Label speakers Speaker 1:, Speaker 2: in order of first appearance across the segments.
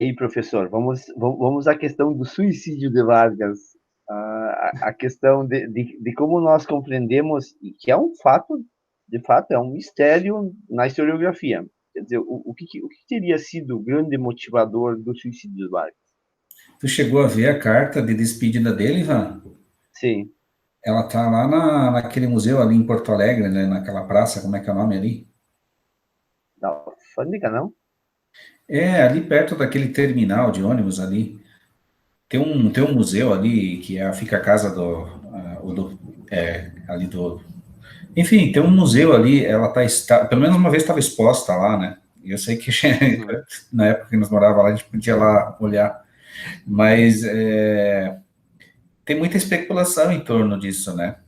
Speaker 1: aí, professor, vamos à questão do suicídio de Vargas, a questão de como nós compreendemos, e que é um fato, de fato, é um mistério na historiografia. Quer dizer, o que teria sido o grande motivador do suicídio de Vargas?
Speaker 2: Tu chegou a ver a carta de despedida dele, Ivan?
Speaker 1: Sim,
Speaker 2: Ela tá lá naquele museu ali em Porto Alegre, né, naquela praça, como é que é o nome ali?
Speaker 1: da alfândega, não?
Speaker 2: É, ali perto daquele terminal de ônibus ali. Tem um museu ali que fica a casa ali do. Enfim, tem um museu ali, pelo menos uma vez estava exposta lá, né? E eu sei que
Speaker 1: Uhum.
Speaker 2: na época que nós morávamos lá, a gente podia lá olhar. Mas tem muita especulação em torno disso, né?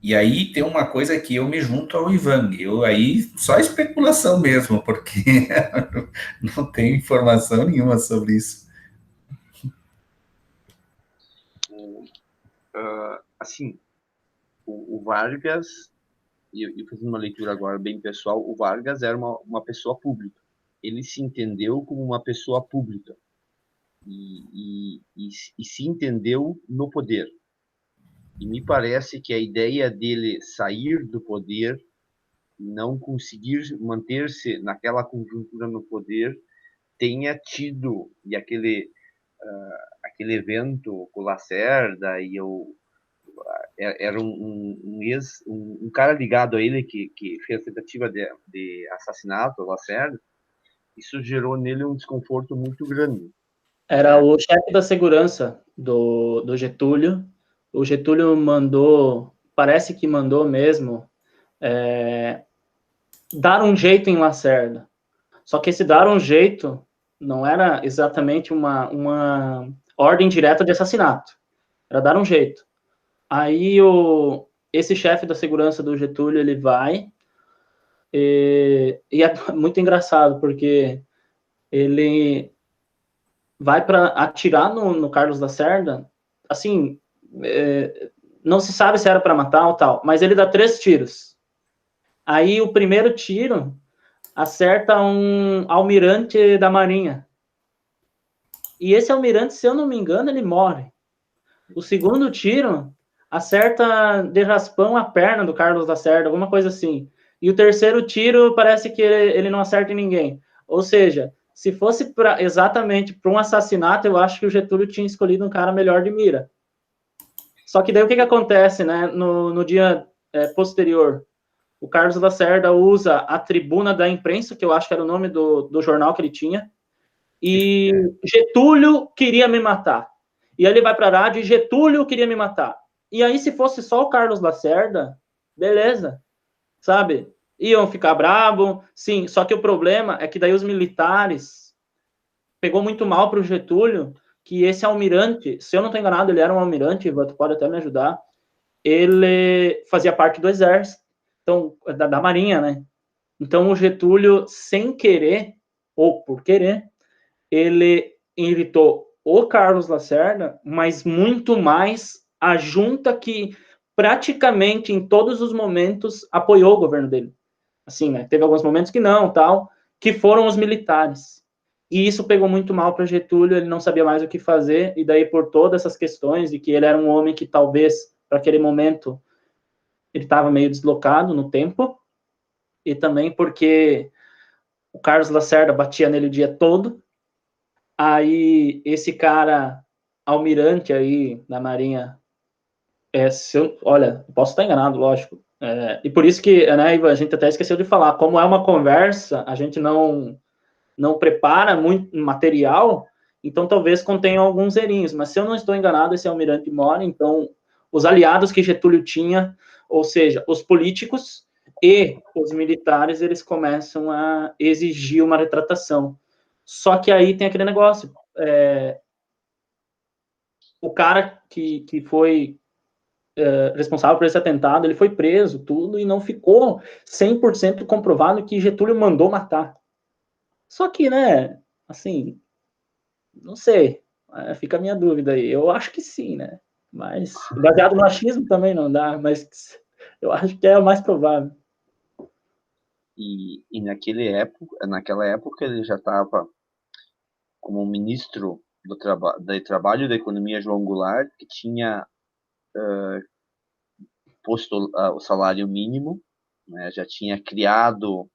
Speaker 2: E aí tem uma coisa que eu me junto ao Ivan. Eu aí só especulação mesmo, porque não tenho informação nenhuma sobre isso.
Speaker 1: O, assim, o Vargas, e fazendo uma leitura agora bem pessoal, o Vargas era uma pessoa pública. Ele se entendeu como uma pessoa pública e se entendeu no poder. E me parece que a ideia dele sair do poder, não conseguir manter-se naquela conjuntura no poder, tenha tido, e aquele evento com o Lacerda, era um cara ligado a ele que fez a tentativa de assassinato, o Lacerda. Isso gerou nele um desconforto muito grande,
Speaker 3: Era
Speaker 1: né?
Speaker 3: o chefe da segurança do Getúlio. O Getúlio mandou, parece que mandou mesmo, dar um jeito em Lacerda. Só que esse dar um jeito não era exatamente uma ordem direta de assassinato. Era dar um jeito. Aí esse chefe da segurança do Getúlio, ele vai, e é muito engraçado, porque ele vai para atirar no Carlos Lacerda, assim, não se sabe se era para matar ou tal, mas ele dá 3 tiros. Aí o primeiro tiro acerta um almirante da Marinha. E esse almirante, se eu não me engano, ele morre. O segundo tiro acerta de raspão a perna do Carlos Lacerda, alguma coisa assim. E o terceiro tiro parece que ele não acerta em ninguém. Ou seja, se fosse exatamente para um assassinato, eu acho que o Getúlio tinha escolhido um cara melhor de mira. Só que daí o que acontece, né? No dia posterior, o Carlos Lacerda usa a tribuna da imprensa, que eu acho que era o nome do jornal que ele tinha, e Getúlio queria me matar. E aí ele vai para a rádio e Getúlio queria me matar. E aí, se fosse só o Carlos Lacerda, beleza, sabe? Iam ficar bravo, sim. Só que o problema é que daí os militares pegou muito mal para o Getúlio, que esse almirante, se eu não estou enganado, ele era um almirante, tu pode até me ajudar, ele fazia parte do exército, então, da Marinha, né? Então, o Getúlio, sem querer, ou por querer, ele irritou o Carlos Lacerda, mas muito mais a junta que praticamente em todos os momentos apoiou o governo dele. Assim, né? Teve alguns momentos que não, tal, que foram os militares. E isso pegou muito mal para Getúlio, ele não sabia mais o que fazer, e daí por todas essas questões de que ele era um homem que talvez, para aquele momento, ele estava meio deslocado no tempo, e também porque o Carlos Lacerda batia nele o dia todo. Aí esse cara, almirante aí na Marinha, olha, posso estar enganado, lógico. E por isso que, né, Ivan, a gente até esqueceu de falar, como é uma conversa, a gente não prepara muito material, então talvez contenha alguns erinhos, mas se eu não estou enganado, esse almirante mora, então os aliados que Getúlio tinha, ou seja, os políticos e os militares, eles começam a exigir uma retratação. Só que aí tem aquele negócio, o cara que foi responsável por esse atentado, ele foi preso, tudo, e não ficou 100% comprovado que Getúlio mandou matar. Só que, né, assim, não sei, fica a minha dúvida aí. Eu acho que sim, né? Mas, baseado no achismo também não dá, mas eu acho que é o mais provável.
Speaker 1: E naquela época ele já estava como ministro do Trabalho e da Economia, João Goulart, que tinha posto o salário mínimo, né, já tinha criado,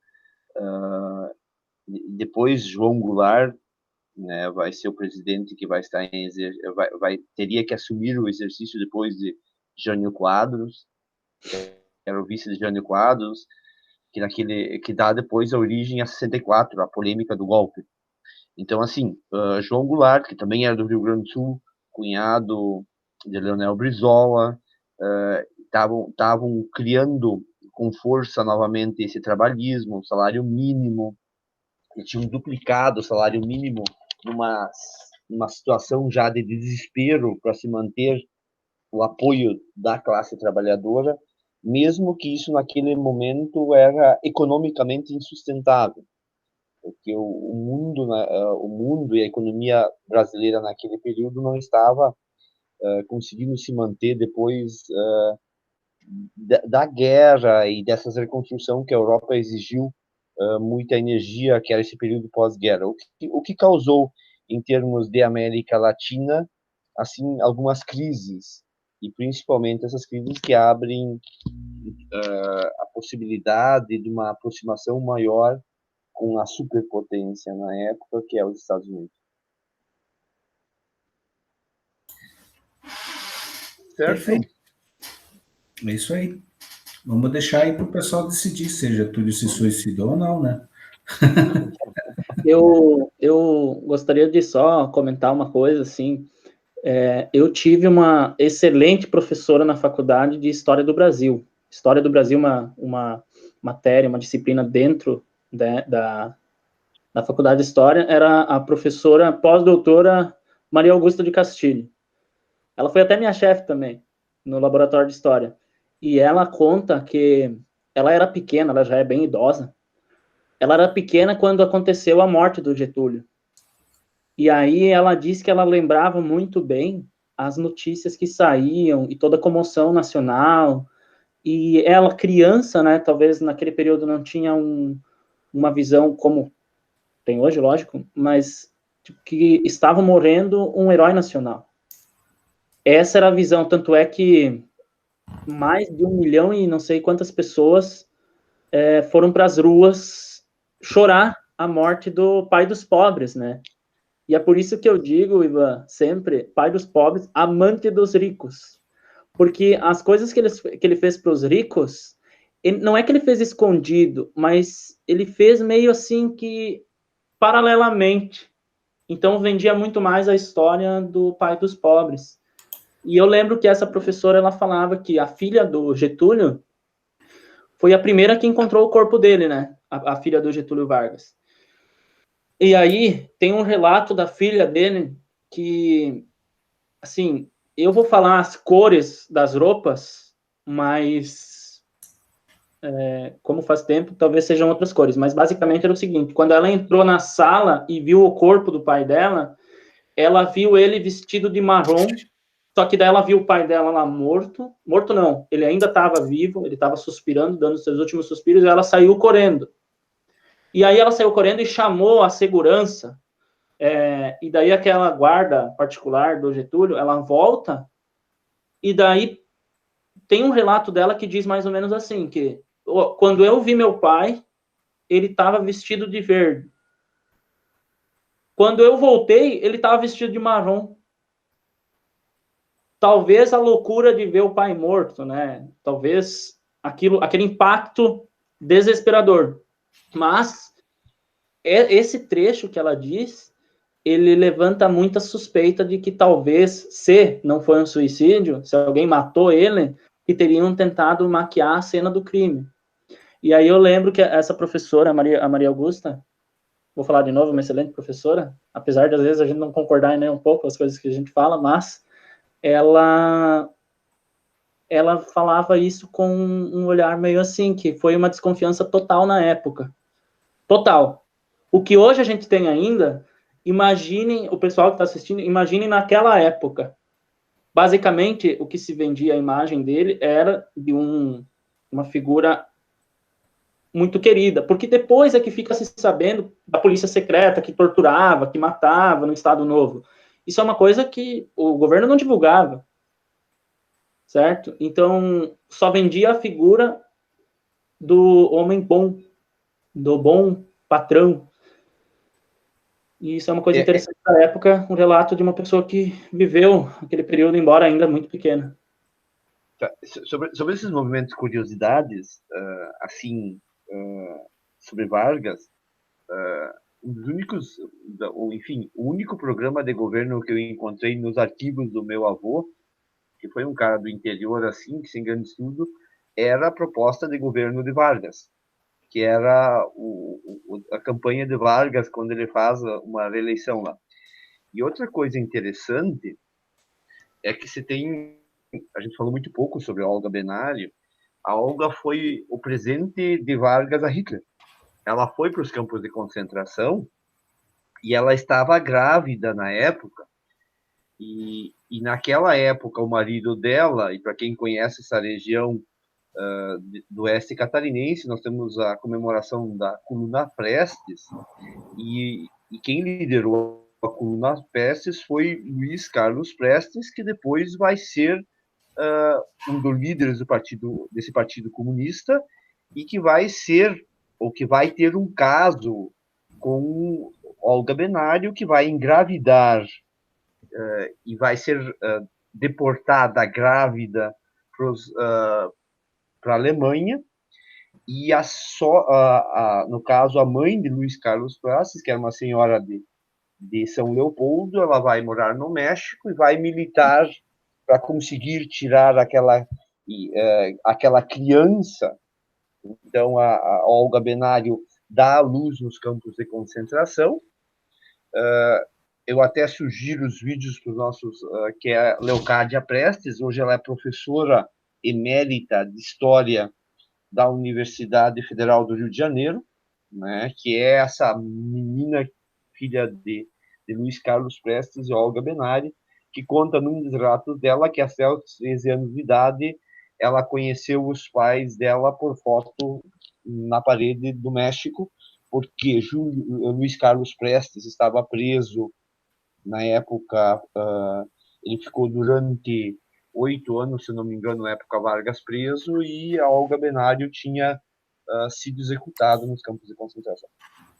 Speaker 1: depois João Goulart, né, vai ser o presidente que vai estar teria que assumir o exercício depois de Jânio Quadros, que era o vice de Jânio Quadros, que dá depois a origem a 64, a polêmica do golpe. Então, assim, João Goulart, que também era do Rio Grande do Sul, cunhado de Leonel Brizola, estavam criando com força novamente esse trabalhismo, o salário mínimo, e tinham duplicado o salário mínimo numa situação já de desespero para se manter o apoio da classe trabalhadora, mesmo que isso naquele momento era economicamente insustentável, porque o mundo e a economia brasileira naquele período não estava conseguindo se manter depois da guerra e dessa reconstrução que a Europa exigiu muita energia, que era esse período pós-guerra, o que causou, em termos de América Latina, assim, algumas crises, e principalmente essas crises que abrem a possibilidade de uma aproximação maior com a superpotência na época, que é os Estados Unidos. Certo?
Speaker 2: Perfeito. É isso aí. Vamos deixar aí para o pessoal decidir se Getúlio se suicidou ou não, né?
Speaker 3: Eu gostaria de só comentar uma coisa, assim. Eu tive uma excelente professora na faculdade de História do Brasil. História do Brasil, uma matéria, uma disciplina dentro da Faculdade de História, era a professora pós-doutora Maria Augusta de Castilho. Ela foi até minha chefe também, no laboratório de História. E ela conta que ela era pequena, ela já é bem idosa. Ela era pequena quando aconteceu a morte do Getúlio. E aí ela disse que ela lembrava muito bem as notícias que saíam e toda a comoção nacional. E ela, criança, né, talvez naquele período não tinha uma visão como tem hoje, lógico, mas tipo, que estava morrendo um herói nacional. Essa era a visão, tanto é que mais de 1 milhão e não sei quantas pessoas foram para as ruas chorar a morte do pai dos pobres, né? E é por isso que eu digo, Ivan, sempre, pai dos pobres, amante dos ricos. Porque as coisas que ele fez para os ricos, não é que ele fez escondido, mas ele fez meio assim que paralelamente. Então vendia muito mais a história do pai dos pobres. E eu lembro que essa professora, ela falava que a filha do Getúlio foi a primeira que encontrou o corpo dele, né? A filha do Getúlio Vargas. E aí tem um relato da filha dele que, assim, eu vou falar as cores das roupas, mas como faz tempo, talvez sejam outras cores. Mas basicamente era o seguinte: quando ela entrou na sala e viu o corpo do pai dela, ela viu ele vestido de marrom. Só que daí ela viu o pai dela lá morto. Morto não, ele ainda estava vivo, ele estava suspirando, dando seus últimos suspiros, e ela saiu correndo. E aí ela saiu correndo e chamou a segurança. E daí aquela guarda particular do Getúlio, ela volta, e daí tem um relato dela que diz mais ou menos assim, que quando eu vi meu pai, ele estava vestido de verde. Quando eu voltei, ele estava vestido de marrom. Talvez a loucura de ver o pai morto, né? Talvez aquele impacto desesperador. Mas esse trecho que ela diz, ele levanta muita suspeita de que talvez, se não foi um suicídio, se alguém matou ele, que teriam tentado maquiar a cena do crime. E aí eu lembro que essa professora, a Maria Augusta, vou falar de novo, uma excelente professora, apesar de às vezes a gente não concordar nem um pouco com as coisas que a gente fala, mas ela falava isso com um olhar meio assim, que foi uma desconfiança total na época. Total. O que hoje a gente tem ainda, imaginem, o pessoal que está assistindo, imaginem naquela época. Basicamente, o que se vendia a imagem dele era de uma figura muito querida, porque depois é que fica se sabendo da polícia secreta que torturava, que matava no Estado Novo. Isso é uma coisa que o governo não divulgava, certo? Então, só vendia a figura do homem bom, do bom patrão. E isso é uma coisa interessante da época, um relato de uma pessoa que viveu aquele período, embora ainda muito pequena.
Speaker 1: Sobre esses movimentos curiosidades, assim, sobre Vargas, um dos únicos, ou enfim, o único programa de governo que eu encontrei nos arquivos do meu avô, que foi um cara do interior assim, que sem grande estudo, era a proposta de governo de Vargas, que era a campanha de Vargas quando ele faz uma reeleição lá. E outra coisa interessante é que se tem, a gente falou muito pouco sobre a Olga Benário. A Olga foi o presente de Vargas a Hitler. Ela foi para os campos de concentração e ela estava grávida na época. E naquela época, o marido dela, e para quem conhece essa região do oeste catarinense, nós temos a comemoração da Coluna Prestes, e quem liderou a Coluna Prestes foi Luiz Carlos Prestes, que depois vai ser um dos líderes desse partido comunista, e que vai ser, ou que vai ter um caso com Olga Benário, que vai engravidar e vai ser deportada grávida para a Alemanha, e no caso, a mãe de Luiz Carlos Prestes, que era uma senhora de São Leopoldo, ela vai morar no México e vai militar para conseguir tirar aquela criança. Então, a Olga Benário dá à luz nos campos de concentração. Eu até sugiro os vídeos para os nossos, que é a Leocádia Prestes. Hoje ela é professora emérita de História da Universidade Federal do Rio de Janeiro, né, que é essa menina, filha de Luiz Carlos Prestes e Olga Benário, que conta num dos relatos dela que até os 13 anos de idade ela conheceu os pais dela por foto na parede do México, porque Luiz Carlos Prestes estava preso na época, ele ficou durante 8 anos, se não me engano, na época Vargas preso, e a Olga Benário tinha sido executado nos campos de concentração.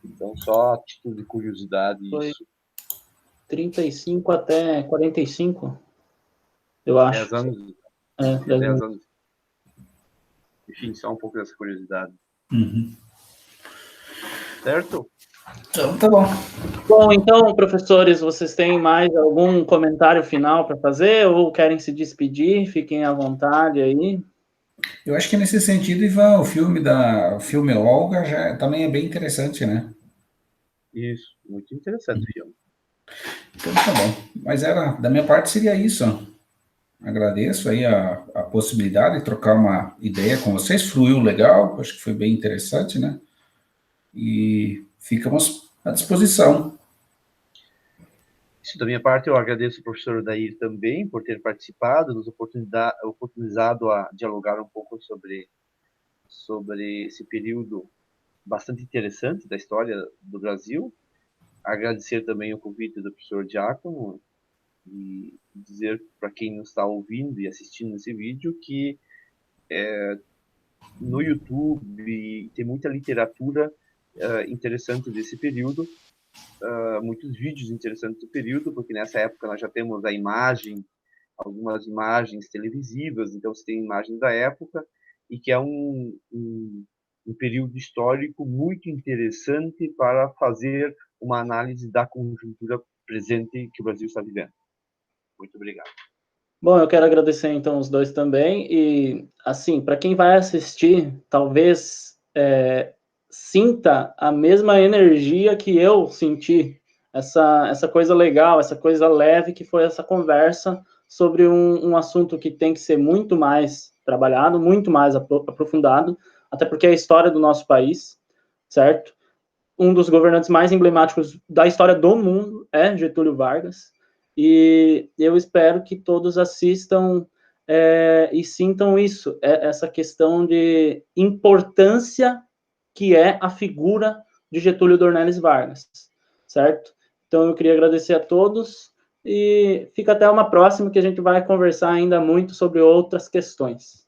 Speaker 1: Então, só a título de curiosidade,
Speaker 3: Foi
Speaker 1: isso.
Speaker 3: 35 até 45, eu acho.
Speaker 1: 10 anos.
Speaker 3: 10
Speaker 1: anos. Enfim, só um pouco dessa curiosidade.
Speaker 2: Uhum.
Speaker 1: Certo?
Speaker 2: Então, tá bom.
Speaker 3: Bom, então, professores, vocês têm mais algum comentário final para fazer ou querem se despedir? Fiquem à vontade aí.
Speaker 2: Eu acho que nesse sentido, Ivan, o filme Olga também é bem interessante, né?
Speaker 1: Isso, muito interessante o filme.
Speaker 2: Então tá bom. Mas da minha parte seria isso. Agradeço aí a possibilidade de trocar uma ideia com vocês. Fluiu legal, acho que foi bem interessante, né? E ficamos à disposição.
Speaker 1: Isso da minha parte, eu agradeço ao professor Odair também por ter participado, nos oportunizado a dialogar um pouco sobre esse período bastante interessante da história do Brasil. Agradecer também o convite do professor Diácono e dizer para quem nos está ouvindo e assistindo esse vídeo que no YouTube tem muita literatura interessante desse período, muitos vídeos interessantes do período, porque nessa época nós já temos a imagem, algumas imagens televisivas, então você tem imagens da época, e que é um período histórico muito interessante para fazer uma análise da conjuntura presente que o Brasil está vivendo. Muito obrigado.
Speaker 3: Bom, eu quero agradecer então os dois também e, assim, para quem vai assistir, talvez sinta a mesma energia que eu senti, essa coisa legal, essa coisa leve que foi essa conversa sobre um assunto que tem que ser muito mais trabalhado, muito mais aprofundado, até porque é a história do nosso país, certo? Um dos governantes mais emblemáticos da história do mundo é Getúlio Vargas, e eu espero que todos assistam e sintam isso, essa questão de importância que é a figura de Getúlio Dornelles Vargas, certo? Então, eu queria agradecer a todos e fica até uma próxima, que a gente vai conversar ainda muito sobre outras questões.